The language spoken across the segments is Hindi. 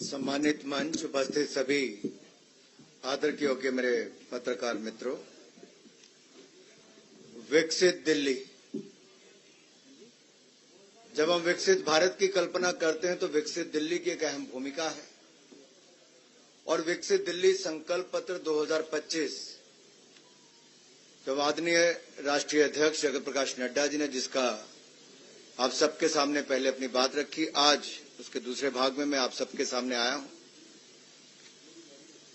सम्मानित मंच, उपस्थित सभी आदर के योग्य मेरे पत्रकार मित्रों, विकसित दिल्ली। जब हम विकसित भारत की कल्पना करते हैं तो विकसित दिल्ली की एक अहम भूमिका है और विकसित दिल्ली संकल्प पत्र 2025 जब आदरणीय राष्ट्रीय अध्यक्ष जगत प्रकाश नड्डा जी ने जिसका आप सबके सामने पहले अपनी बात रखी, आज उसके दूसरे भाग में मैं आप सबके सामने आया हूं।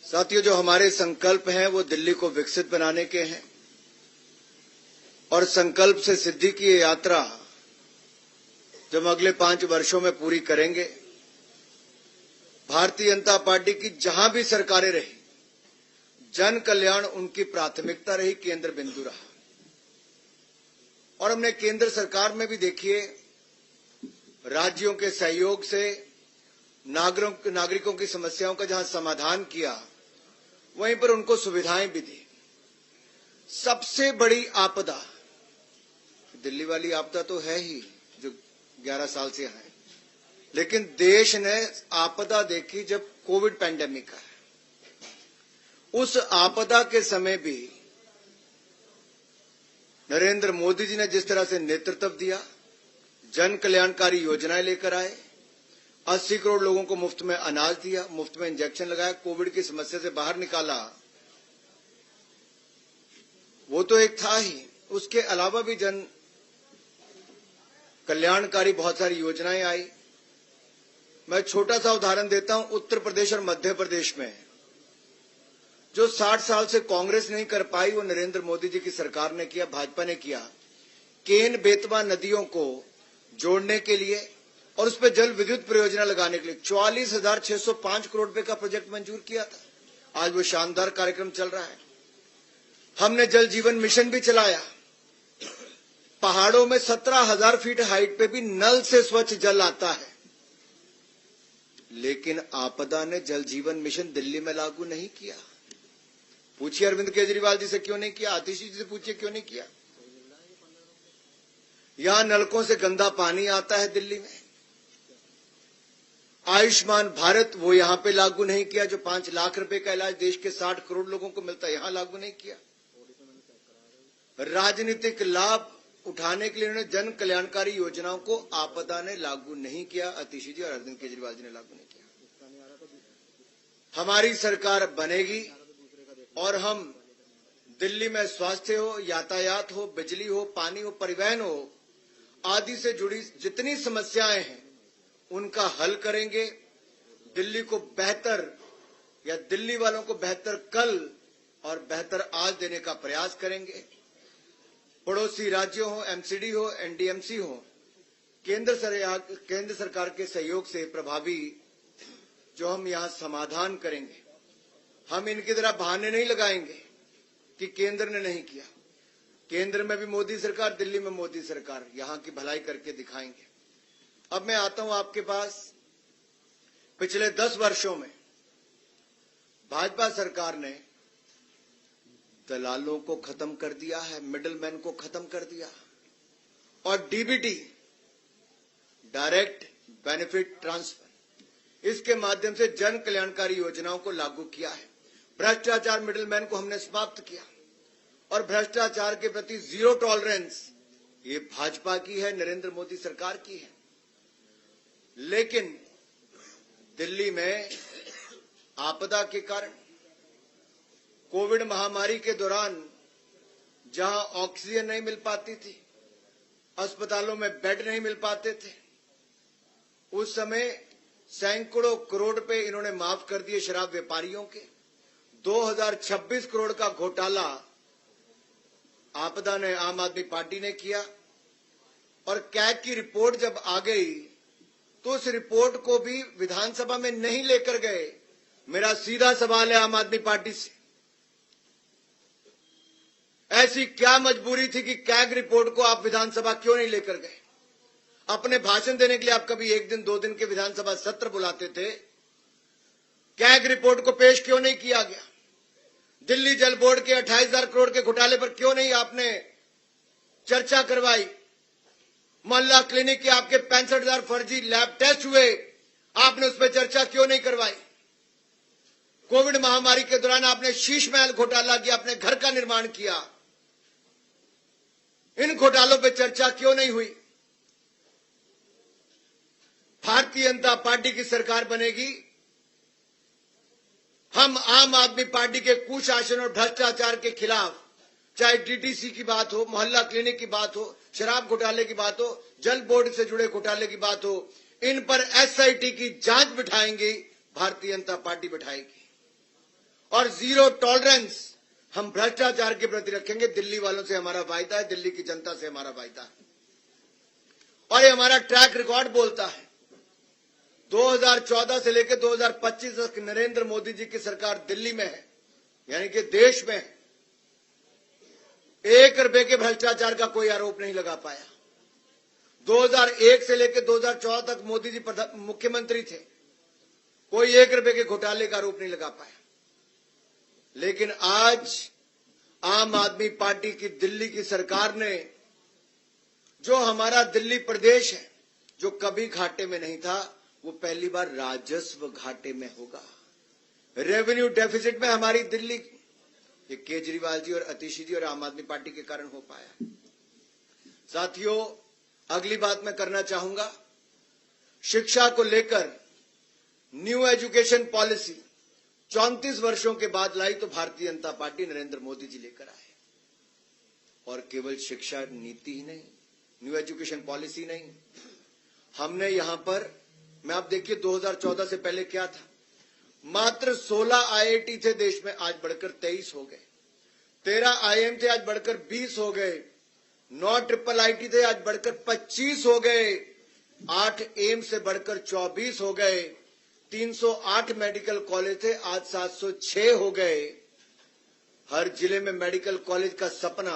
साथियों, जो हमारे संकल्प हैं वो दिल्ली को विकसित बनाने के हैं और संकल्प से सिद्धि की ये यात्रा जब हम अगले 5 वर्षों में पूरी करेंगे, भारतीय जनता पार्टी की जहां भी सरकारें रही, जन कल्याण उनकी प्राथमिकता रही, केंद्र बिंदु रहा। और हमने केंद्र सरकार में भी देखिए राज्यों के सहयोग से नागरिकों की समस्याओं का जहां समाधान किया, वहीं पर उनको सुविधाएं भी दी। सबसे बड़ी आपदा दिल्ली वाली आपदा तो है ही जो 11 साल से है, लेकिन देश ने आपदा देखी जब कोविड पैंडेमिक है। उस आपदा के समय भी नरेंद्र मोदी जी ने जिस तरह से नेतृत्व दिया, जन कल्याणकारी योजनाएं लेकर आए, 80 करोड़ लोगों को मुफ्त में अनाज दिया, मुफ्त में इंजेक्शन लगाया, कोविड की समस्या से बाहर निकाला, वो तो एक था ही। उसके अलावा भी जन कल्याणकारी बहुत सारी योजनाएं आई। मैं छोटा सा उदाहरण देता हूं, उत्तर प्रदेश और मध्य प्रदेश में जो 60 साल से कांग्रेस नहीं कर पाई, वो नरेंद्र मोदी जी की सरकार ने किया, भाजपा ने किया। केन बेतवा नदियों को जोड़ने के लिए और उस पर जल विद्युत परियोजना लगाने के लिए 44,605 करोड़ रुपए का प्रोजेक्ट मंजूर किया था। आज वो शानदार कार्यक्रम चल रहा है। हमने जल जीवन मिशन भी चलाया। पहाड़ों में 17,000 फीट हाइट पे भी नल से स्वच्छ जल आता है, लेकिन आपदा ने जल जीवन मिशन दिल्ली में लागू नहीं किया। पूछिए अरविंद केजरीवाल जी से क्यों नहीं किया, आतिशी जी से पूछिए क्यों नहीं किया। यहां नलकों से गंदा पानी आता है दिल्ली में। आयुष्मान भारत वो यहां पे लागू नहीं किया, जो 5 लाख रुपए का इलाज देश के 60 करोड़ लोगों को मिलता है, यहां लागू नहीं किया। राजनीतिक लाभ उठाने के लिए उन्होंने जन कल्याणकारी योजनाओं को आपदा ने लागू नहीं किया, आतिशी जी और अरविंद केजरीवाल जी ने लागू नहीं किया। हमारी सरकार बनेगी और हम दिल्ली में स्वास्थ्य हो, यातायात हो, बिजली हो, पानी हो, परिवहन हो, आदि से जुड़ी जितनी समस्याएं हैं उनका हल करेंगे। दिल्ली को बेहतर या दिल्ली वालों को बेहतर कल और बेहतर आज देने का प्रयास करेंगे। पड़ोसी राज्यों हो, एमसीडी हो, एनडीएमसी हो, केंद्र सरकार के सहयोग से प्रभावी जो हम यहां समाधान करेंगे, हम इनकी तरह बहाने नहीं लगाएंगे कि केंद्र ने नहीं किया। केंद्र में भी मोदी सरकार, दिल्ली में मोदी सरकार, यहां की भलाई करके दिखाएंगे। अब मैं आता हूं आपके पास। पिछले 10 वर्षों में भाजपा सरकार ने दलालों को खत्म कर दिया है, मिडलमैन को खत्म कर दिया और डीबीटी, डायरेक्ट बेनिफिट ट्रांसफर, इसके माध्यम से जन कल्याणकारी योजनाओं को लागू किया है। भ्रष्टाचार मिडलमैन को हमने समाप्त किया और भ्रष्टाचार के प्रति जीरो टॉलरेंस ये भाजपा की है, नरेंद्र मोदी सरकार की है। लेकिन दिल्ली में आपदा के कारण, कोविड महामारी के दौरान जहां ऑक्सीजन नहीं मिल पाती थी, अस्पतालों में बेड नहीं मिल पाते थे, उस समय सैकड़ों करोड़ रुपए इन्होंने माफ कर दिए शराब व्यापारियों के। 2026 करोड़ का घोटाला आपदा ने, आम आदमी पार्टी ने किया और कैग की रिपोर्ट जब आ गई तो उस रिपोर्ट को भी विधानसभा में नहीं लेकर गए। मेरा सीधा सवाल है आम आदमी पार्टी से, ऐसी क्या मजबूरी थी कि कैग रिपोर्ट को आप विधानसभा क्यों नहीं लेकर गए? अपने भाषण देने के लिए आप कभी 1 दिन 2 दिन के विधानसभा सत्र बुलाते थे, कैग रिपोर्ट को पेश क्यों नहीं किया गया? दिल्ली जल बोर्ड के 28,000 करोड़ के घोटाले पर क्यों नहीं आपने चर्चा करवाई? मोहल्ला क्लिनिक के आपके 65,000 फर्जी लैब टेस्ट हुए, आपने उस पर चर्चा क्यों नहीं करवाई? कोविड महामारी के दौरान आपने शीश महल घोटाला किया, अपने घर का निर्माण किया। इन घोटालों पर चर्चा क्यों नहीं हुई? भारतीय जनता पार्टी की सरकार बनेगी, हम आम आदमी पार्टी के कुशासन और भ्रष्टाचार के खिलाफ, चाहे डीटीसी की बात हो, मोहल्ला क्लिनिक की बात हो, शराब घोटाले की बात हो, जल बोर्ड से जुड़े घोटाले की बात हो, इन पर एसआईटी की जांच बिठाएंगे, भारतीय जनता पार्टी बिठाएगी। और जीरो टॉलरेंस हम भ्रष्टाचार के प्रति रखेंगे। दिल्ली वालों से हमारा वायदा है, दिल्ली की जनता से हमारा वायदा है, और ये हमारा ट्रैक रिकॉर्ड बोलता है। 2014 से लेकर 2025 तक नरेंद्र मोदी जी की सरकार दिल्ली में है, यानी कि देश में है। 1 रुपए के भ्रष्टाचार का कोई आरोप नहीं लगा पाया। 2001 से लेकर 2014 तक मोदी जी मुख्यमंत्री थे, कोई 1 रुपए के घोटाले का आरोप नहीं लगा पाया। लेकिन आज आम आदमी पार्टी की दिल्ली की सरकार ने, जो हमारा दिल्ली प्रदेश है, जो कभी घाटे में नहीं था, वो पहली बार राजस्व घाटे में होगा। रेवेन्यू डेफिसिट में हमारी दिल्ली, ये केजरीवाल जी और अतिशी जी और आम आदमी पार्टी के कारण हो पाया। साथियों, अगली बात मैं करना चाहूंगा, शिक्षा को लेकर न्यू एजुकेशन पॉलिसी 34 वर्षों के बाद लाई तो भारतीय जनता पार्टी नरेंद्र मोदी जी लेकर आए। और केवल शिक्षा नीति ही नहीं, न्यू एजुकेशन पॉलिसी नहीं, हमने यहां पर, मैं आप देखिए 2014 से पहले क्या था, मात्र 16 आईआईटी थे देश में, आज बढ़कर 23 हो गए। 13 आईएम थे, आज बढ़कर 20 हो गए। 9 ट्रिपल आईटी थे, आज बढ़कर 25 हो गए। 8 एम्स से बढ़कर 24 हो गए। 308 मेडिकल कॉलेज थे, आज 706 हो गए। हर जिले में मेडिकल कॉलेज का सपना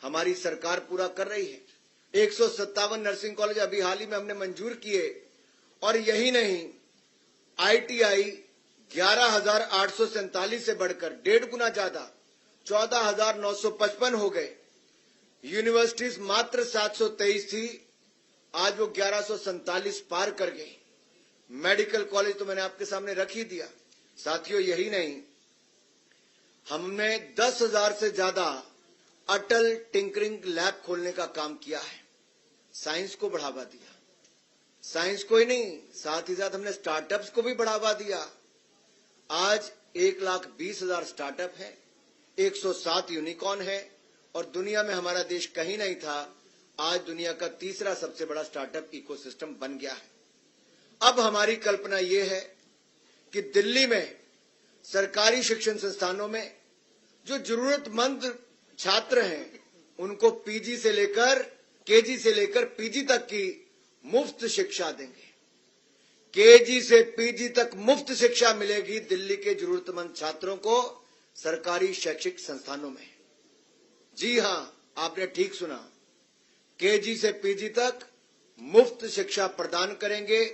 हमारी सरकार पूरा कर रही है। 157 नर्सिंग कॉलेज अभी हाल ही में हमने मंजूर किए। और यही नहीं, आईटीआई 11,847 से बढ़कर 1.5 गुना ज्यादा 14,955 हो गए। यूनिवर्सिटीज मात्र 723 थी, आज वो 1147 पार कर गई। मेडिकल कॉलेज तो मैंने आपके सामने रख ही दिया। साथियों, यही नहीं, हमने 10,000 से ज्यादा अटल टिंकरिंग लैब खोलने का काम किया है। साइंस को बढ़ावा दिया। साइंस को ही नहीं, साथ ही साथ हमने स्टार्टअप्स को भी बढ़ावा दिया। आज 1,20,000 स्टार्टअप है, 107 यूनिकॉर्न है, और दुनिया में हमारा देश कहीं नहीं था, आज दुनिया का तीसरा सबसे बड़ा स्टार्टअप इकोसिस्टम बन गया है। अब हमारी कल्पना यह है कि दिल्ली में सरकारी शिक्षण संस्थानों में जो जरूरतमंद छात्र हैं, उनको केजी से लेकर पीजी तक की मुफ्त शिक्षा देंगे। केजी से पीजी तक मुफ्त शिक्षा मिलेगी दिल्ली के जरूरतमंद छात्रों को सरकारी शैक्षिक संस्थानों में। जी हां, आपने ठीक सुना, केजी से पीजी तक मुफ्त शिक्षा प्रदान करेंगे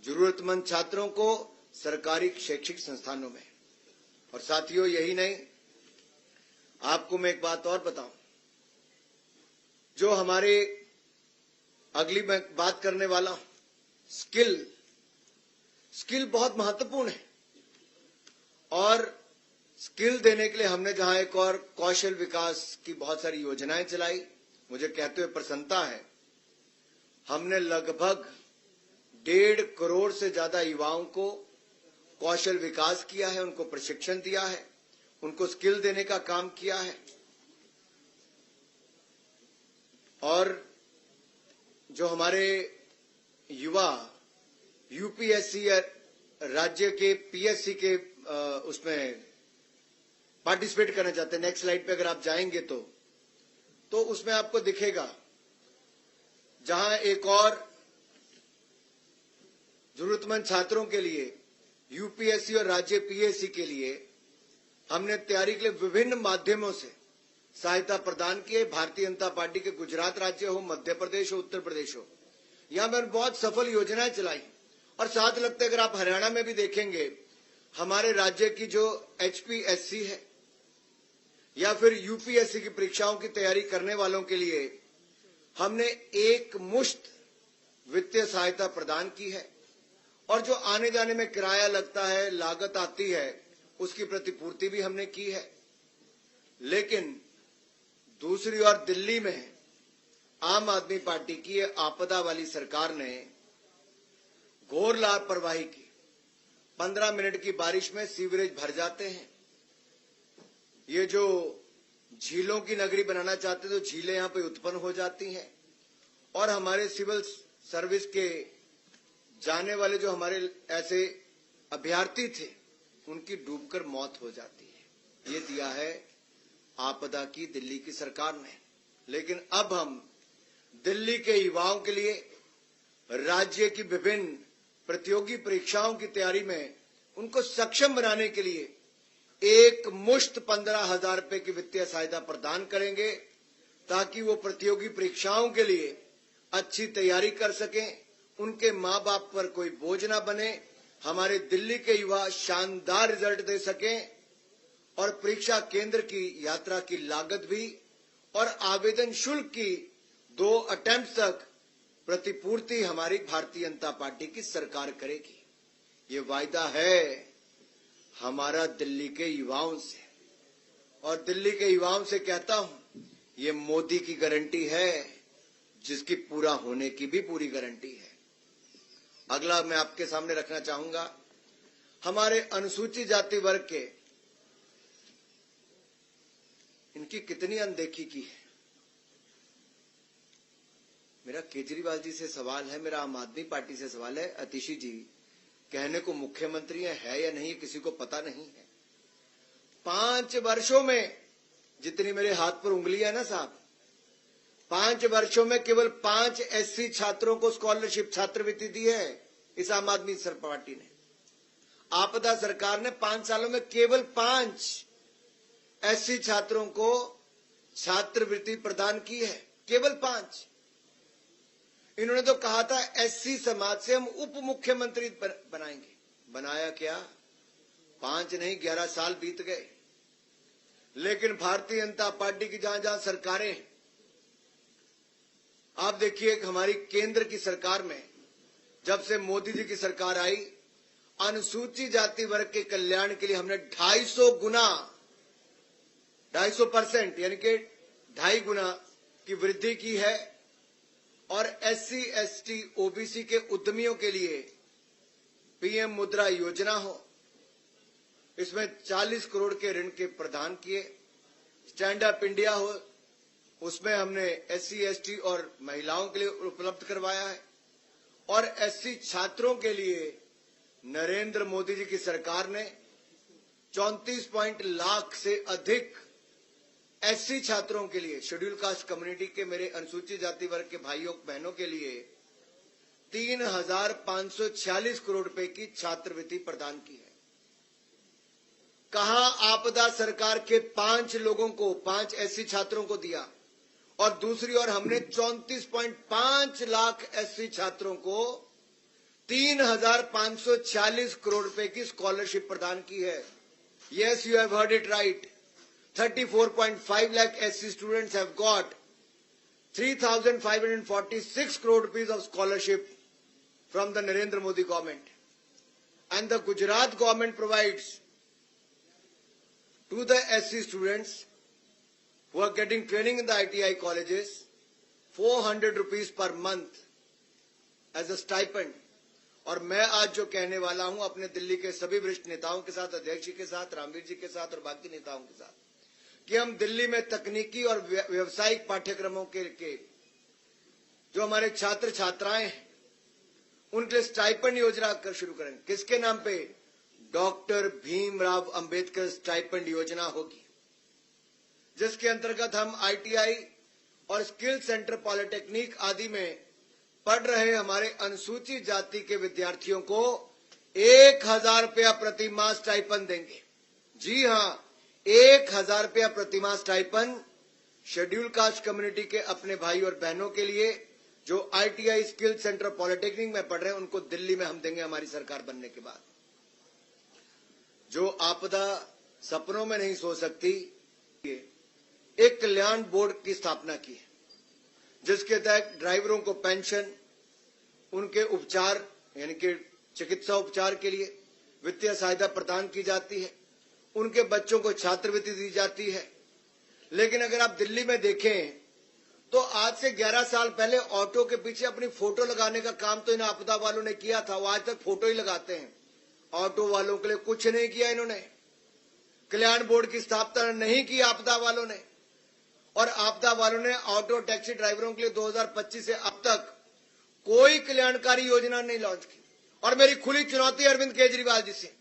जरूरतमंद छात्रों को सरकारी शैक्षिक संस्थानों में। और साथियों, यही नहीं, आपको मैं एक बात और बताऊं, जो हमारे अगली मैं बात करने वाला हूं, स्किल बहुत महत्वपूर्ण है। और स्किल देने के लिए हमने जहां एक और कौशल विकास की बहुत सारी योजनाएं चलाई, मुझे कहते हुए प्रसन्नता है, हमने लगभग 1.5 करोड़ से ज्यादा युवाओं को कौशल विकास किया है, उनको प्रशिक्षण दिया है, उनको स्किल देने का काम किया है। और जो हमारे युवा यूपीएससी या राज्य के पीएससी के उसमें पार्टिसिपेट करना चाहते हैं, नेक्स्ट स्लाइड पे अगर आप जाएंगे तो उसमें आपको दिखेगा, जहां एक और जरूरतमंद छात्रों के लिए यूपीएससी और राज्य पीएससी के लिए हमने तैयारी के लिए विभिन्न माध्यमों से सहायता प्रदान की है। भारतीय जनता पार्टी के गुजरात राज्य हो, मध्य प्रदेश हो, उत्तर प्रदेश हो, यहां मैंने बहुत सफल योजनाएं चलाई। और साथ लगता है, अगर आप हरियाणा में भी देखेंगे, हमारे राज्य की जो एचपीएससी है या फिर यूपीएससी की परीक्षाओं की तैयारी करने वालों के लिए हमने एक मुश्त वित्तीय सहायता प्रदान की है। और जो आने जाने में किराया लगता है, लागत आती है, उसकी प्रतिपूर्ति भी हमने की है। लेकिन दूसरी ओर दिल्ली में आम आदमी पार्टी की आपदा वाली सरकार ने घोर लापरवाही की। 15 मिनट की बारिश में सीवरेज भर जाते हैं। ये जो झीलों की नगरी बनाना चाहते तो झीलें यहां पे उत्पन्न हो जाती हैं और हमारे सिविल सर्विस के जाने वाले जो हमारे ऐसे अभ्यर्थी थे उनकी डूबकर मौत हो जाती है। ये दिया है आपदा की दिल्ली की सरकार ने। लेकिन अब हम दिल्ली के युवाओं के लिए राज्य की विभिन्न प्रतियोगी परीक्षाओं की तैयारी में उनको सक्षम बनाने के लिए एक मुश्त 15,000 रुपए की वित्तीय सहायता प्रदान करेंगे ताकि वो प्रतियोगी परीक्षाओं के लिए अच्छी तैयारी कर सकें, उनके मां बाप पर कोई बोझ न बने, हमारे दिल्ली के युवा शानदार रिजल्ट दे सकें और परीक्षा केंद्र की यात्रा की लागत भी और आवेदन शुल्क की 2 अटेम्प्ट तक प्रतिपूर्ति हमारी भारतीय जनता पार्टी की सरकार करेगी। ये वायदा है हमारा दिल्ली के युवाओं से और दिल्ली के युवाओं से कहता हूं, ये मोदी की गारंटी है जिसकी पूरा होने की भी पूरी गारंटी है। अगला मैं आपके सामने रखना चाहूंगा, हमारे अनुसूचित जाति वर्ग के इनकी कितनी अनदेखी की है। मेरा केजरीवाल जी से सवाल है, मेरा आम आदमी पार्टी से सवाल है, अतिशी जी कहने को मुख्यमंत्री है या नहीं किसी को पता नहीं है। 5 वर्षों में जितनी मेरे हाथ पर उंगली है ना साहब, 5 वर्षों में केवल 5 एससी छात्रों को स्कॉलरशिप छात्रवृत्ति दी है इस आम आदमी पार्टी ने। आपदा सरकार ने 5 सालों में केवल 5 एससी छात्रों को छात्रवृत्ति प्रदान की है, केवल 5। इन्होंने तो कहा था एससी समाज से हम उप मुख्यमंत्री बनाएंगे। बनाया क्या? 5 नहीं 11 साल बीत गए। लेकिन भारतीय जनता पार्टी की जहां जहां सरकारें, आप देखिए हमारी केंद्र की सरकार में जब से मोदी जी की सरकार आई, अनुसूचित जाति वर्ग के कल्याण के लिए हमने 250 गुना 250% यानी कि 2.5 गुना की वृद्धि की है और एससी एसटी ओबीसी के उद्यमियों के लिए पीएम मुद्रा योजना हो, इसमें 40 करोड़ के ऋण के प्रदान किए। स्टैंड अप इंडिया हो, उसमें हमने एससी एसटी और महिलाओं के लिए उपलब्ध करवाया है और एससी छात्रों के लिए नरेंद्र मोदी जी की सरकार ने 34 लाख से अधिक एससी छात्रों के लिए, शेड्यूल कास्ट कम्युनिटी के मेरे अनुसूचित जाति वर्ग के भाइयों बहनों के लिए 3,546 करोड़ रुपए की छात्रवृत्ति प्रदान की है। कहा आपदा सरकार के 5 लोगों को, 5 एससी छात्रों को दिया और दूसरी ओर हमने 34.5 लाख एससी छात्रों को 3,546 करोड़ रुपए की स्कॉलरशिप प्रदान की है। Yes, you have heard it right. 34.5 lakh SC students have got 3,546 crore rupees of scholarship from the Narendra Modi government. And the Gujarat government provides to the SC students who are getting training in the ITI colleges 400 rupees per month as a stipend. और मैं आज जो कहने वाला हूं अपने दिल्ली के सभी वरिष्ठ नेताओं के साथ, अध्यक्ष जी के साथ, रामवीर जी के साथ और बाकी नेताओं के साथ, कि हम दिल्ली में तकनीकी और व्यावसायिक पाठ्यक्रमों के जो हमारे छात्र छात्राएं हैं उनके लिए स्टाइपेंड योजना कर शुरू करेंगे। किसके नाम पे? डॉक्टर भीमराव अंबेडकर स्टाइपेंड योजना होगी, जिसके अंतर्गत हम आईटीआई और स्किल सेंटर पॉलिटेक्निक आदि में पढ़ रहे हमारे अनुसूचित जाति के विद्यार्थियों को 1,000 रुपया प्रति माह स्टाइपेंड देंगे। जी हां, 1,000 रुपया प्रति माह स्टाइपेंड शेड्यूल कास्ट कम्युनिटी के अपने भाई और बहनों के लिए जो आईटीआई स्किल सेंटर पॉलिटेक्निक में पढ़ रहे हैं, उनको दिल्ली में हम देंगे हमारी सरकार बनने के बाद। जो आपदा सपनों में नहीं सो सकती, एक कल्याण बोर्ड की स्थापना की है, जिसके तहत ड्राइवरों को पेंशन, उनके उपचार यानी कि चिकित्सा उपचार के लिए वित्तीय सहायता प्रदान की जाती है, उनके बच्चों को छात्रवृत्ति दी जाती है। लेकिन अगर आप दिल्ली में देखें तो आज से 11 साल पहले ऑटो के पीछे अपनी फोटो लगाने का काम तो इन आपदा वालों ने किया था, वो आज तक फोटो ही लगाते हैं। ऑटो वालों के लिए कुछ नहीं किया इन्होंने। कल्याण बोर्ड की स्थापना नहीं की आपदा वालों ने, और आपदा वालों ने ऑटो टैक्सी ड्राइवरों के लिए 2025 से अब तक कोई कल्याणकारी योजना नहीं लॉन्च की। और मेरी खुली चुनौती अरविंद केजरीवाल जी से,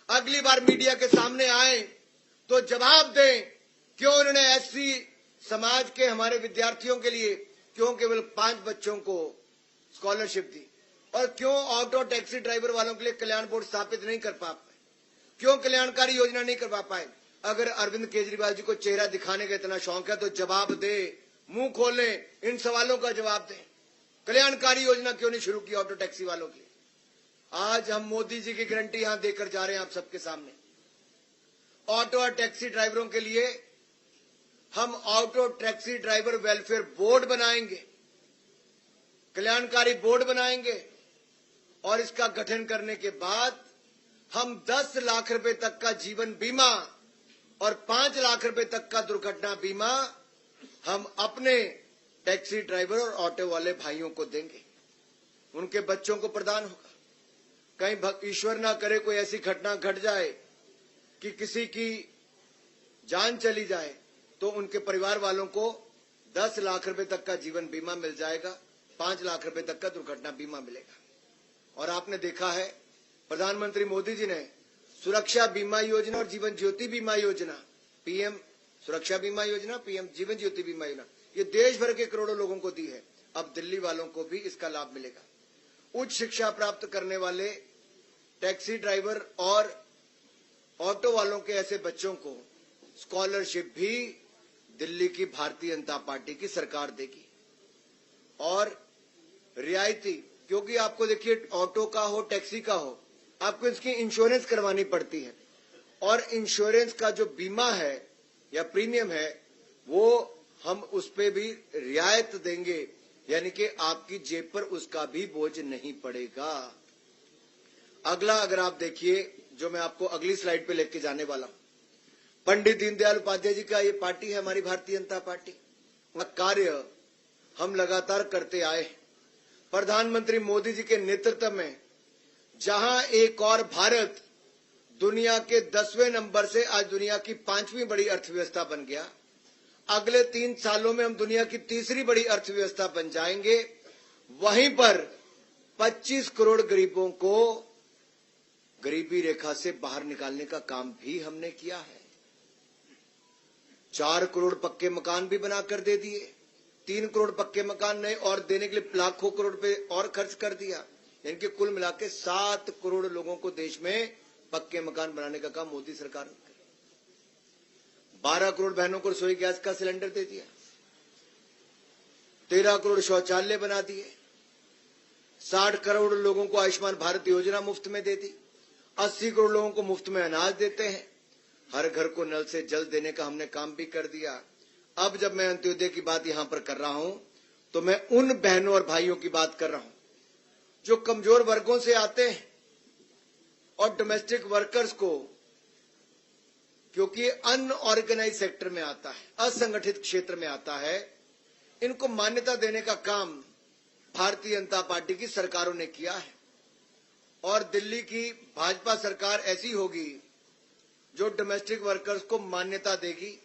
अगली बार मीडिया के सामने आए तो जवाब दें, क्यों उन्होंने एससी समाज के हमारे विद्यार्थियों के लिए क्यों केवल 5 बच्चों को स्कॉलरशिप दी, और क्यों ऑटो टैक्सी ड्राइवर वालों के लिए कल्याण बोर्ड स्थापित नहीं कर पा पाए, क्यों कल्याणकारी योजना नहीं करवा पाए। अगर अरविंद केजरीवाल जी को चेहरा दिखाने का इतना शौक है तो जवाब दे, मुंह खोलें, इन सवालों का जवाब दें। कल्याणकारी योजना क्यों नहीं शुरू की ऑटो टैक्सी वालों की? आज हम मोदी जी की गारंटी यहां देकर जा रहे हैं आप सबके सामने। ऑटो और टैक्सी ड्राइवरों के लिए हम auto taxi driver welfare board बनाएंगे, कल्याणकारी बोर्ड बनाएंगे, और इसका गठन करने के बाद हम 10 लाख रुपए तक का जीवन बीमा और 5 लाख रुपए तक का दुर्घटना बीमा हम अपने टैक्सी ड्राइवर और ऑटो वाले भाइयों को देंगे, उनके बच्चों को प्रदान होगा। कहीं ईश्वर ना करे कोई ऐसी घटना घट जाए कि किसी की जान चली जाए, तो उनके परिवार वालों को 10 लाख रुपए तक का जीवन बीमा मिल जाएगा, 5 लाख रुपए तक का दुर्घटना बीमा मिलेगा। और आपने देखा है प्रधानमंत्री मोदी जी ने सुरक्षा बीमा योजना और जीवन ज्योति बीमा योजना, पीएम सुरक्षा बीमा योजना, पीएम जीवन ज्योति बीमा योजना, ये देश भर के करोड़ों लोगों को दी है। अब दिल्ली वालों को भी इसका लाभ मिलेगा। उच्च शिक्षा प्राप्त करने वाले टैक्सी ड्राइवर और ऑटो वालों के ऐसे बच्चों को स्कॉलरशिप भी दिल्ली की भारतीय जनता पार्टी की सरकार देगी। और रियायती, क्योंकि आपको देखिए ऑटो का हो टैक्सी का हो, आपको इसकी इंश्योरेंस करवानी पड़ती है, और इंश्योरेंस का जो बीमा है या प्रीमियम है वो हम उस पे भी रियायत देंगे, यानी कि आपकी जेब पर उसका भी बोझ नहीं पड़ेगा। अगला अगर आप देखिए, जो मैं आपको अगली स्लाइड पे लेके जाने वाला हूं, पंडित दीनदयाल उपाध्याय जी का ये पार्टी है हमारी भारतीय जनता पार्टी, उनका कार्य हम लगातार करते आए हैं। प्रधानमंत्री मोदी जी के नेतृत्व में जहां एक और भारत दुनिया के 10वें नंबर से आज दुनिया की 5वीं बड़ी अर्थव्यवस्था बन गया, अगले 3 सालों में हम दुनिया की 3री बड़ी अर्थव्यवस्था बन जाएंगे। वहीं पर 25 करोड़ गरीबों को गरीबी रेखा से बाहर निकालने का काम भी हमने किया है। 4 करोड़ पक्के मकान भी बनाकर दे दिए, 3 करोड़ पक्के मकान नए और देने के लिए लाखों करोड़ रुपए और खर्च कर दिया। इनके कुल मिला के 7 करोड़ लोगों को देश में पक्के मकान बनाने का काम मोदी सरकार ने किया। 12 करोड़ बहनों को रसोई गैस का सिलेंडर दे दिया, 13 करोड़ शौचालय बना दिए, 60 करोड़ लोगों को आयुष्मान भारत योजना मुफ्त में दे दी, 80 करोड़ लोगों को मुफ्त में अनाज देते हैं, हर घर को नल से जल देने का हमने काम भी कर दिया। अब जब मैं अंत्योदय की बात यहां पर कर रहा हूं तो मैं उन बहनों और भाइयों की बात कर रहा हूं जो कमजोर वर्गों से आते हैं और डोमेस्टिक वर्कर्स को, क्योंकि अनऑर्गेनाइज सेक्टर में आता है, असंगठित क्षेत्र में आता है, इनको मान्यता देने का काम भारतीय जनता पार्टी की सरकारों ने किया है। और दिल्ली की भाजपा सरकार ऐसी होगी जो डोमेस्टिक वर्कर्स को मान्यता देगी,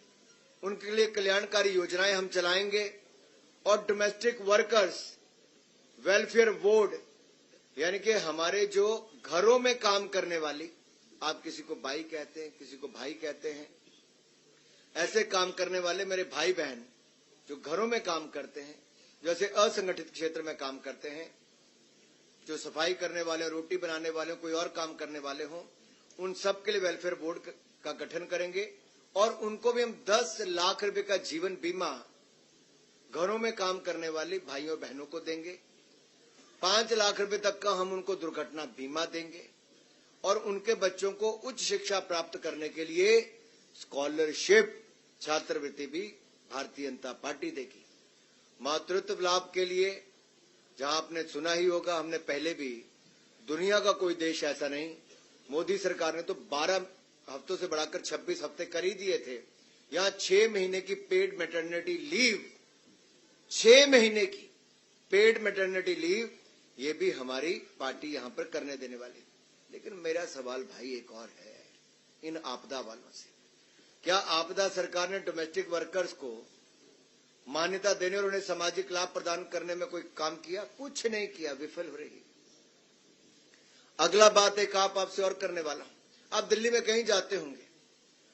उनके लिए कल्याणकारी योजनाएं हम चलाएंगे। और डोमेस्टिक वर्कर्स वेलफेयर बोर्ड, यानी कि हमारे जो घरों में काम करने वाली, आप किसी को बाई कहते हैं, किसी को भाई कहते हैं, ऐसे काम करने वाले मेरे भाई बहन जो घरों में काम करते हैं, जैसे असंगठित क्षेत्र में काम करते हैं, जो सफाई करने वाले, रोटी बनाने वाले, कोई और काम करने वाले हों, उन सब के लिए वेलफेयर बोर्ड का गठन करेंगे। और उनको भी हम 10 लाख रुपए का जीवन बीमा घरों में काम करने वाली भाइयों बहनों को देंगे, 5 लाख रुपए तक का हम उनको दुर्घटना बीमा देंगे, और उनके बच्चों को उच्च शिक्षा प्राप्त करने के लिए स्कॉलरशिप, छात्रवृत्ति भी भारतीय जनता पार्टी देगी। मातृत्व लाभ के लिए, जहां आपने सुना ही होगा, हमने पहले भी दुनिया का कोई देश ऐसा नहीं, मोदी सरकार ने तो 12 हफ्तों से बढ़ाकर 26 हफ्ते कर ही दिए थे। यहाँ 6 महीने की पेड मैटरनिटी लीव, 6 महीने की पेड मैटरनिटी लीव, ये भी हमारी पार्टी यहाँ पर करने देने वाली। लेकिन मेरा सवाल भाई एक और है इन आपदा वालों से, क्या आपदा सरकार ने डोमेस्टिक वर्कर्स को मान्यता देने और उन्हें सामाजिक लाभ प्रदान करने में कोई काम किया? कुछ नहीं किया, विफल हो रही। अगला बात एक आपसे और करने वाला हूं। आप दिल्ली में कहीं जाते होंगे,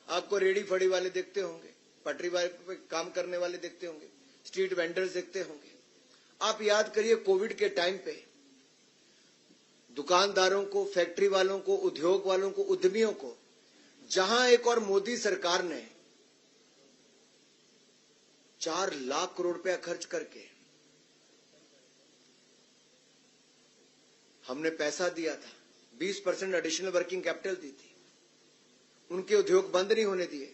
आपको रेडी फड़ी वाले देखते होंगे, पटरी वाले पे काम करने वाले देखते होंगे, स्ट्रीट वेंडर्स देखते होंगे। आप याद करिए कोविड के टाइम पे दुकानदारों को, फैक्ट्री वालों को, उद्योग वालों को, उद्यमियों को, जहां एक और मोदी सरकार ने 4 लाख करोड़ रुपया खर्च करके हमने पैसा दिया था, 20% एडिशनल वर्किंग कैपिटल दी थी, उनके उद्योग बंद नहीं होने दिए,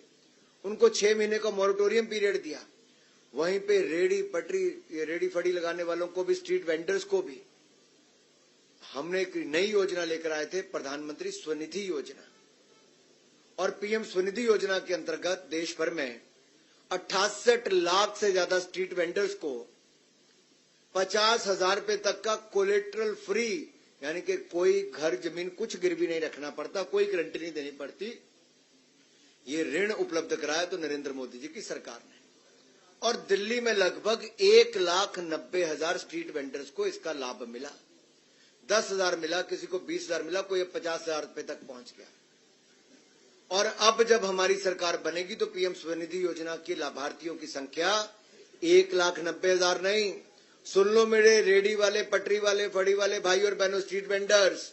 उनको 6 महीने का मॉरिटोरियम पीरियड दिया। वहीं पे रेडी फड़ी लगाने वालों को भी, स्ट्रीट वेंडर्स को भी हमने एक नई योजना लेकर आए थे, प्रधानमंत्री स्वनिधि योजना। और पीएम स्वनिधि योजना के अंतर्गत देश भर में 68 लाख से ज्यादा स्ट्रीट वेंडर्स को 50,000 रुपए तक का कोलेटरल फ्री, यानी कि कोई घर जमीन कुछ गिरवी नहीं रखना पड़ता, कोई गारंटी नहीं देनी पड़ती, ये ऋण उपलब्ध कराया तो नरेंद्र मोदी जी की सरकार ने। और दिल्ली में लगभग 1,90,000 स्ट्रीट वेंडर्स को इसका लाभ मिला। 10,000 मिला, किसी को 20,000 मिला, कोई 50,000 रुपए तक पहुंच गया। और अब जब हमारी सरकार बनेगी तो पीएम स्वनिधि योजना के लाभार्थियों की संख्या 1,90,000 नहीं, सुन लो मेरे रेडी वाले, पटरी वाले, फड़ी वाले भाई और बहनों, स्ट्रीट वेंडर्स,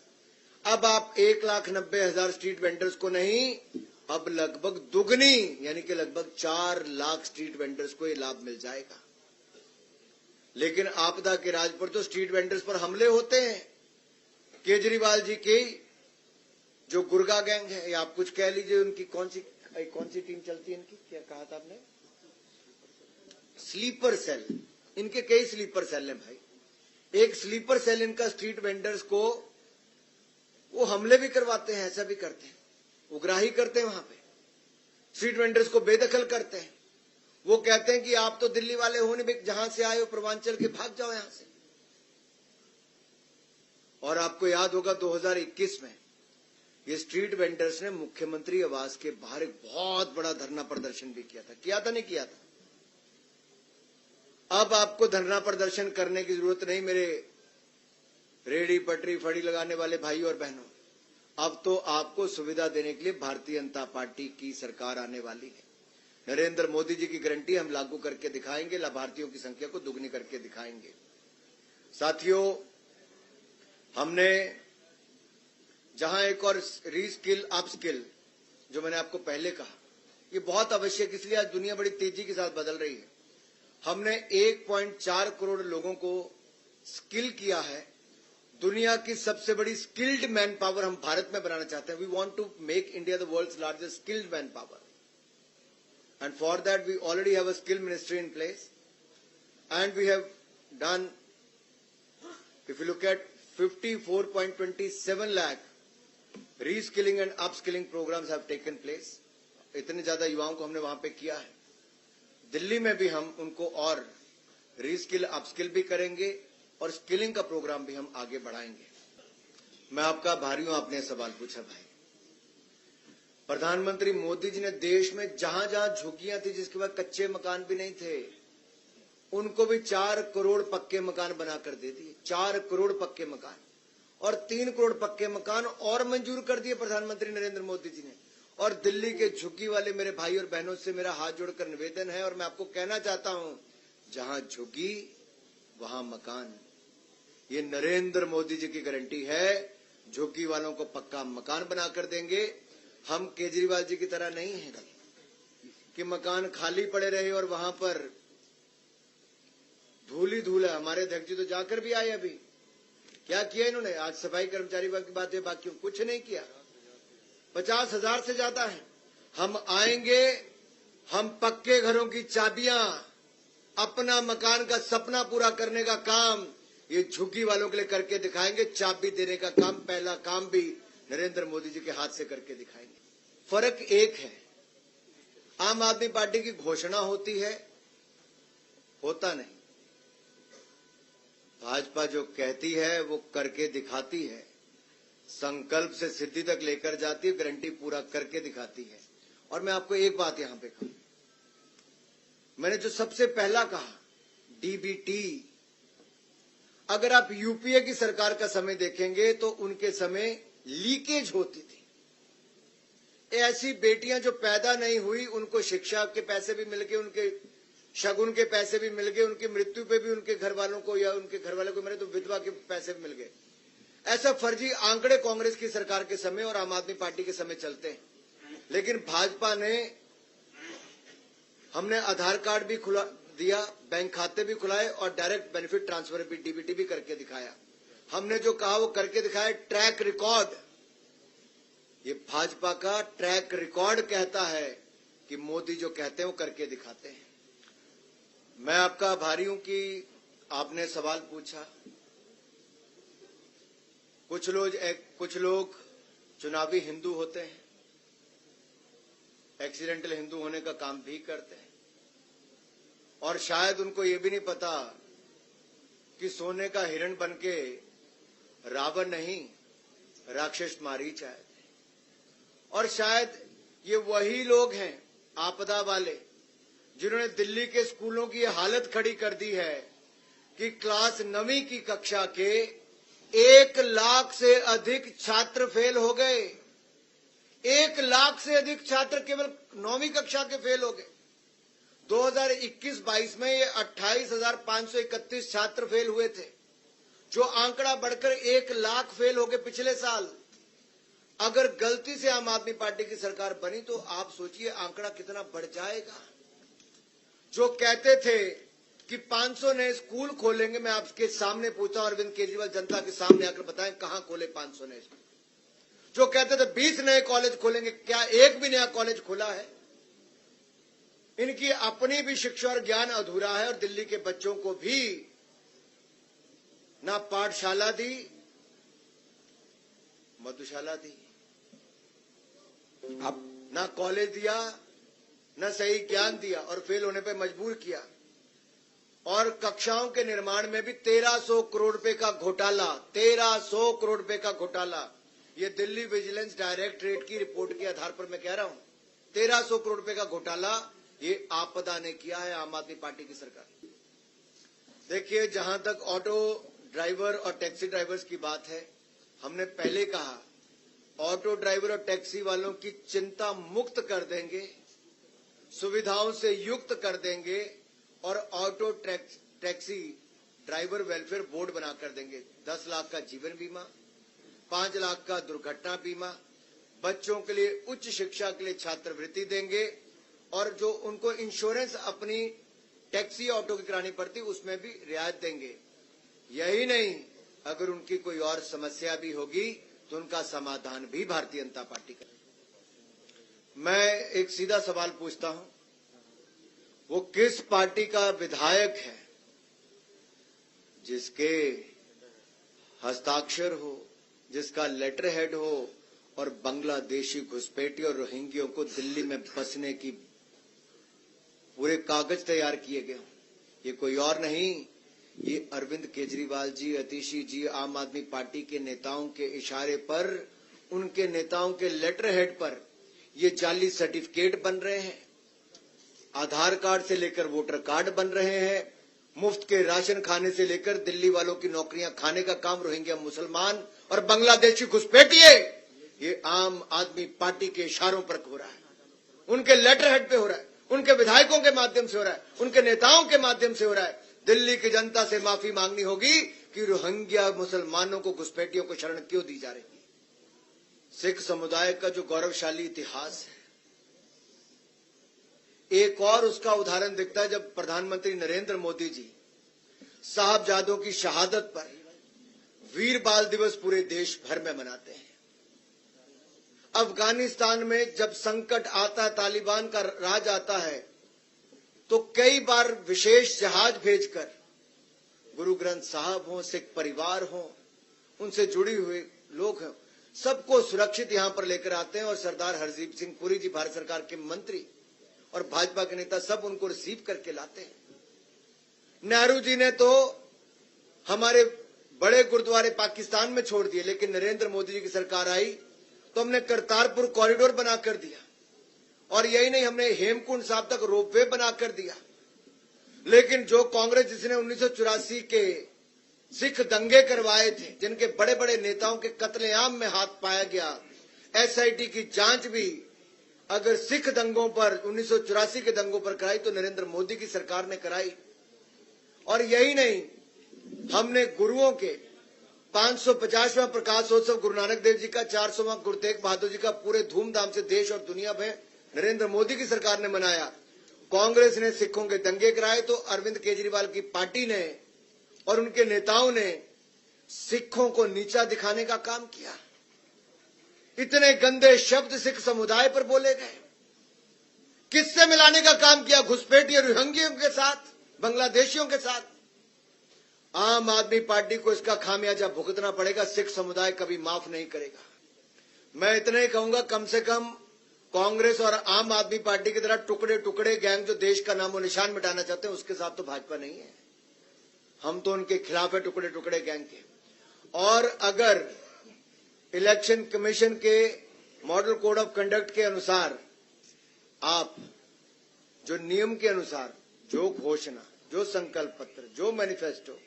अब आप 1,90,000 स्ट्रीट वेंडर्स को नहीं, अब लगभग दुगनी, यानी कि लगभग 4 लाख स्ट्रीट वेंडर्स को ये लाभ मिल जाएगा। लेकिन आपदा के राज पर तो स्ट्रीट वेंडर्स पर हमले होते हैं। केजरीवाल जी की जो गुर्गा गैंग है, या आप कुछ कह लीजिए, उनकी कौन सी टीम चलती है इनकी, क्या कहा था आपने? Sleeper cell. इनके कई स्लीपर सेल हैं भाई। एक स्लीपर सेल इनका स्ट्रीट वेंडर्स को वो हमले भी करवाते हैं, ऐसा भी करते हैं, उग्राही करते हैं, वहां पे स्ट्रीट वेंडर्स को बेदखल करते हैं। वो कहते हैं कि आप तो दिल्ली वाले हो नहीं, जहां से आए हो पूर्वांचल के, भाग जाओ यहां से। और आपको याद होगा 2021 में ये स्ट्रीट वेंडर्स ने मुख्यमंत्री आवास के बाहर एक बहुत बड़ा धरना प्रदर्शन भी किया था नहीं किया था? अब आपको धरना प्रदर्शन करने की जरूरत नहीं मेरे रेडी पटरी फड़ी लगाने वाले भाई और बहनों। अब तो आपको सुविधा देने के लिए भारतीय जनता पार्टी की सरकार आने वाली है। नरेंद्र मोदी जी की गारंटी हम लागू करके दिखाएंगे, लाभार्थियों की संख्या को दुगनी करके दिखाएंगे। साथियों, हमने जहां एक और रीस्किल अपस्किल, जो मैंने आपको पहले कहा, ये बहुत आवश्यक, इसलिए आज दुनिया बड़ी तेजी के साथ बदल रही है। हमने 1.4 करोड़ लोगों को स्किल किया है। दुनिया की सबसे बड़ी स्किल्ड मैन पावर हम भारत में बनाना चाहते हैं। We want to make India the world's largest skilled manpower, and for that we already have a skill ministry in place, and we have done, if you look at 54.27 lakh reskilling and upskilling programmes have taken place. इतने ज्यादा युवाओं को हमने वहां पे किया है। दिल्ली में भी हम उनको और रीस्किल अपस्किल भी करेंगे और स्किलिंग का प्रोग्राम भी हम आगे बढ़ाएंगे। मैं आपका आभारी हूं, आपने सवाल पूछा भाई। प्रधानमंत्री मोदी जी ने देश में जहां जहां झुग्गियां थी, जिसके बाद कच्चे मकान भी नहीं थे, उनको भी 4 करोड़ पक्के मकान बनाकर दे दिए। 4 करोड़ पक्के मकान और 3 करोड़ पक्के मकान और मंजूर कर दिए प्रधानमंत्री नरेंद्र मोदी जी ने। और दिल्ली के झुग्गी वाले मेरे भाई और बहनों से मेरा हाथ जोड़कर निवेदन है, और मैं आपको कहना चाहता हूं, जहां झुग्गी वहां मकान। ये नरेंद्र मोदी जी की गारंटी है। झुग्गी वालों को पक्का मकान बनाकर देंगे। हम केजरीवाल जी की तरह नहीं है कि मकान खाली पड़े रहे और वहां पर धूल ही धूल है। हमारे अध्यक्ष जी तो जाकर भी आए। अभी क्या किया इन्होंने? आज सफाई कर्मचारी की बात है, बाकी कुछ नहीं किया। 50,000 से ज्यादा है। हम आएंगे, हम पक्के घरों की चाबियां, अपना मकान का सपना पूरा करने का काम ये झुग्गी वालों के लिए करके दिखाएंगे। चाबी देने का काम, पहला काम भी नरेंद्र मोदी जी के हाथ से करके दिखाएंगे। फर्क एक है, आम आदमी पार्टी की घोषणा होती है, होता नहीं। भाजपा जो कहती है वो करके दिखाती है, संकल्प से सिद्धि तक लेकर जाती है, गारंटी पूरा करके दिखाती है। और मैं आपको एक बात यहां पे कहूं, मैंने जो सबसे पहला कहा डीबीटी, अगर आप यूपीए की सरकार का समय देखेंगे तो उनके समय लीकेज होती थी। ऐसी बेटियां जो पैदा नहीं हुई उनको शिक्षा के पैसे भी मिल गए, उनके शगुन के पैसे भी मिल गए, उनकी मृत्यु पे भी उनके घर वालों को या उनके घर वाले को मरे तो विधवा के पैसे भी मिल गए। ऐसा फर्जी आंकड़े कांग्रेस की सरकार के समय और आम आदमी पार्टी के समय चलते हैं। लेकिन भाजपा ने, हमने आधार कार्ड भी खुला दिया, बैंक खाते भी खुलाए और डायरेक्ट बेनिफिट ट्रांसफर भी, डीबीटी भी करके दिखाया। हमने जो कहा वो करके दिखाया। ट्रैक रिकॉर्ड, ये भाजपा का ट्रैक रिकॉर्ड कहता है कि मोदी जो कहते हैं वो करके दिखाते हैं। मैं आपका आभारी हूं कि आपने सवाल पूछा। कुछ लोग चुनावी हिंदू होते हैं, एक्सीडेंटल हिंदू होने का काम भी करते हैं, और शायद उनको ये भी नहीं पता कि सोने का हिरण बनके रावण नहीं राक्षस मारीच आए थे। और शायद ये वही लोग हैं आपदा वाले जिन्होंने दिल्ली के स्कूलों की हालत खड़ी कर दी है कि क्लास 9वीं की कक्षा के 1 लाख से अधिक छात्र फेल हो गए। 1 लाख से अधिक छात्र केवल 9वीं कक्षा के फेल हो गए। 2021-22 में ये 28,531 छात्र फेल हुए थे, जो आंकड़ा बढ़कर 1 लाख फेल हो गए पिछले साल। अगर गलती से आम आदमी पार्टी की सरकार बनी तो आप सोचिए आंकड़ा कितना बढ़ जाएगा। जो कहते थे कि 500 नए स्कूल खोलेंगे, मैं आपके सामने पूछता हूं, अरविंद केजरीवाल जनता के सामने आकर बताएं कहां खोले 500 नए स्कूल। जो कहते थे 20 नए कॉलेज खोलेंगे, क्या एक भी नया कॉलेज खुला है? इनकी अपनी भी शिक्षा और ज्ञान अधूरा है और दिल्ली के बच्चों को भी ना पाठशाला दी, मधुशाला दी, ना कॉलेज दिया, न सही ज्ञान दिया और फेल होने पे मजबूर किया। और कक्षाओं के निर्माण में भी 1300 करोड़ रुपए का घोटाला, 1300 करोड़ रुपए का घोटाला। ये दिल्ली विजिलेंस डायरेक्टरेट की रिपोर्ट के आधार पर मैं कह रहा हूं, 1300 करोड़ रुपए का घोटाला ये आपदा ने किया है, आम आदमी पार्टी की सरकार। देखिए, जहां तक ऑटो ड्राइवर और टैक्सी ड्राइवर्स की बात है, हमने पहले कहा ऑटो ड्राइवर और टैक्सी वालों की चिंता मुक्त कर देंगे, सुविधाओं से युक्त कर देंगे और auto taxi driver welfare board बना कर देंगे। 10 लाख का जीवन बीमा, 5 लाख का दुर्घटना बीमा, बच्चों के लिए उच्च शिक्षा के लिए छात्रवृत्ति देंगे और जो उनको इंश्योरेंस अपनी टैक्सी ऑटो की करानी पड़ती उसमें भी रियायत देंगे। यही नहीं, अगर उनकी कोई और समस्या भी होगी तो उनका समाधान भी भारतीय जनता पार्टी करेगी। मैं एक सीधा सवाल पूछता हूं, वो किस पार्टी का विधायक है जिसके हस्ताक्षर हो, जिसका लेटर हेड हो और बांग्लादेशी घुसपैठी और रोहिंग्यों को दिल्ली में बसने की पूरे कागज तैयार किए गए हों? ये कोई और नहीं, ये अरविंद केजरीवाल जी, अतिशी जी, आम आदमी पार्टी के नेताओं के इशारे पर, उनके नेताओं के लेटर हेड पर ये जाली सर्टिफिकेट बन रहे हैं, आधार कार्ड से लेकर वोटर कार्ड बन रहे हैं, मुफ्त के राशन खाने से लेकर दिल्ली वालों की नौकरियां खाने का काम रोहिंग्या मुसलमान और बांग्लादेशी घुसपैठिए ये आम आदमी पार्टी के इशारों पर हो रहा है, उनके लेटर हेड पे हो रहा है, उनके विधायकों के माध्यम से हो रहा है, उनके नेताओं के माध्यम से हो रहा है। दिल्ली की जनता से माफी मांगनी होगी कि रोहिंग्या मुसलमानों को, घुसपैठियों को शरण क्यों दी जा रही है। सिख समुदाय का जो गौरवशाली इतिहास है, एक और उसका उदाहरण दिखता है जब प्रधानमंत्री नरेंद्र मोदी जी साहबजादों की शहादत पर वीर बाल दिवस पूरे देश भर में मनाते हैं। अफगानिस्तान में जब संकट आता है, तालिबान का राज आता है, तो कई बार विशेष जहाज भेजकर गुरु ग्रंथ साहब हों, सिख परिवार हों, उनसे जुड़ी हुए लोग हैं, सबको सुरक्षित यहां पर लेकर आते हैं। और सरदार हरदीप सिंह पुरी जी, भारत सरकार के मंत्री और भाजपा के नेता, सब उनको रिसीव करके लाते हैं। नेहरू जी ने तो हमारे बड़े गुरुद्वारे पाकिस्तान में छोड़ दिए, लेकिन नरेंद्र मोदी जी की सरकार आई तो हमने करतारपुर कॉरिडोर बना कर दिया। और यही नहीं, हमने हेमकुंड साहब तक रोपवे बना कर दिया। लेकिन जो कांग्रेस, जिसने 1984 के सिख दंगे करवाए थे, जिनके बड़े बड़े नेताओं के कत्लेआम में हाथ पाया गया, एसआईटी की जांच भी अगर सिख दंगों पर, 1984 के दंगों पर कराई तो नरेंद्र मोदी की सरकार ने कराई। और यही नहीं, हमने गुरुओं के 550वां प्रकाशोत्सव गुरु नानक देव जी का, 400वां गुरु तेग बहादुर जी का पूरे धूमधाम से देश और दुनिया में नरेंद्र मोदी की सरकार ने मनाया। कांग्रेस ने सिखों के दंगे कराए तो अरविंद केजरीवाल की पार्टी ने और उनके नेताओं ने सिखों को नीचा दिखाने का काम किया। इतने गंदे शब्द सिख समुदाय पर बोले गए। किससे मिलाने का काम किया? घुसपैठियों, रोहिंग्यों के साथ, बांग्लादेशियों के साथ। आम आदमी पार्टी को इसका खामियाजा भुगतना पड़ेगा। सिख समुदाय कभी माफ नहीं करेगा। मैं इतना ही कहूंगा, कम से कम कांग्रेस और आम आदमी पार्टी की तरह टुकड़े टुकड़े गैंग जो देश का नामो निशान मिटाना चाहते हैं, उसके साथ तो भाजपा नहीं है। हम तो उनके खिलाफ है, टुकड़े टुकड़े गैंग के। और अगर इलेक्शन कमीशन के मॉडल कोड ऑफ कंडक्ट के अनुसार आप जो नियम के अनुसार जो घोषणा, जो संकल्प पत्र, जो मैनिफेस्टो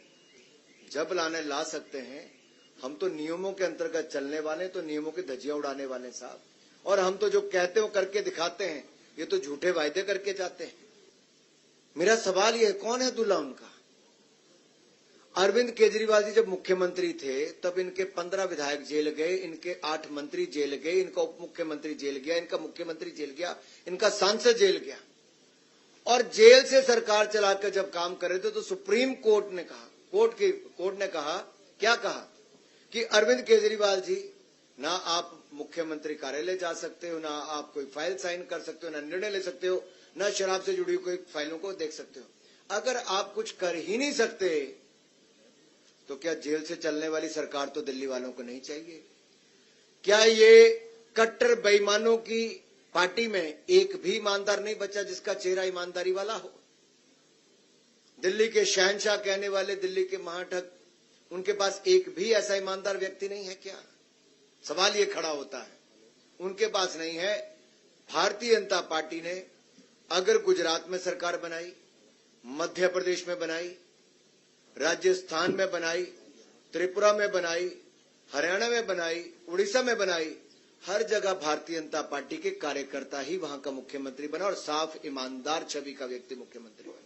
जब ला सकते हैं, हम तो नियमों के अंतर्गत चलने वाले, तो नियमों की धज्जियां उड़ाने वाले साहब। और हम तो जो कहते हो करके दिखाते हैं, ये तो झूठे वायदे करके जाते हैं। मेरा सवाल ये है, कौन है दूल्हा उनका? अरविंद केजरीवाल जी जब मुख्यमंत्री थे तब इनके 15 विधायक जेल गए, इनके 8 मंत्री जेल गए, इनका उप मुख्यमंत्री जेल गया, इनका मुख्यमंत्री जेल गया, इनका सांसद जेल गया। और जेल से सरकार चलाकर जब काम कर रहे थे तो सुप्रीम कोर्ट ने कहा, कोर्ट ने कहा, क्या कहा कि अरविंद केजरीवाल जी, ना आप मुख्यमंत्री कार्यालय जा सकते हो, ना आप कोई फाइल साइन कर सकते हो, ना निर्णय ले सकते हो, ना शराब से जुड़ी कोई फाइलों को देख सकते हो। अगर आप कुछ कर ही नहीं सकते तो क्या जेल से चलने वाली सरकार तो दिल्ली वालों को नहीं चाहिए? क्या ये कट्टर बेईमानों की पार्टी में एक भी ईमानदार नहीं बचा जिसका चेहरा ईमानदारी वाला हो? दिल्ली के शहंशाह कहने वाले, दिल्ली के महाठग, उनके पास एक भी ऐसा ईमानदार व्यक्ति नहीं है क्या? सवाल ये खड़ा होता है। उनके पास नहीं है। भारतीय जनता पार्टी ने अगर गुजरात में सरकार बनाई, मध्य प्रदेश में बनाई, राजस्थान में बनाई, त्रिपुरा में बनाई, हरियाणा में बनाई, उड़ीसा में बनाई, हर जगह भारतीय जनता पार्टी के कार्यकर्ता ही वहां का मुख्यमंत्री बना और साफ ईमानदार छवि का व्यक्ति मुख्यमंत्री बना।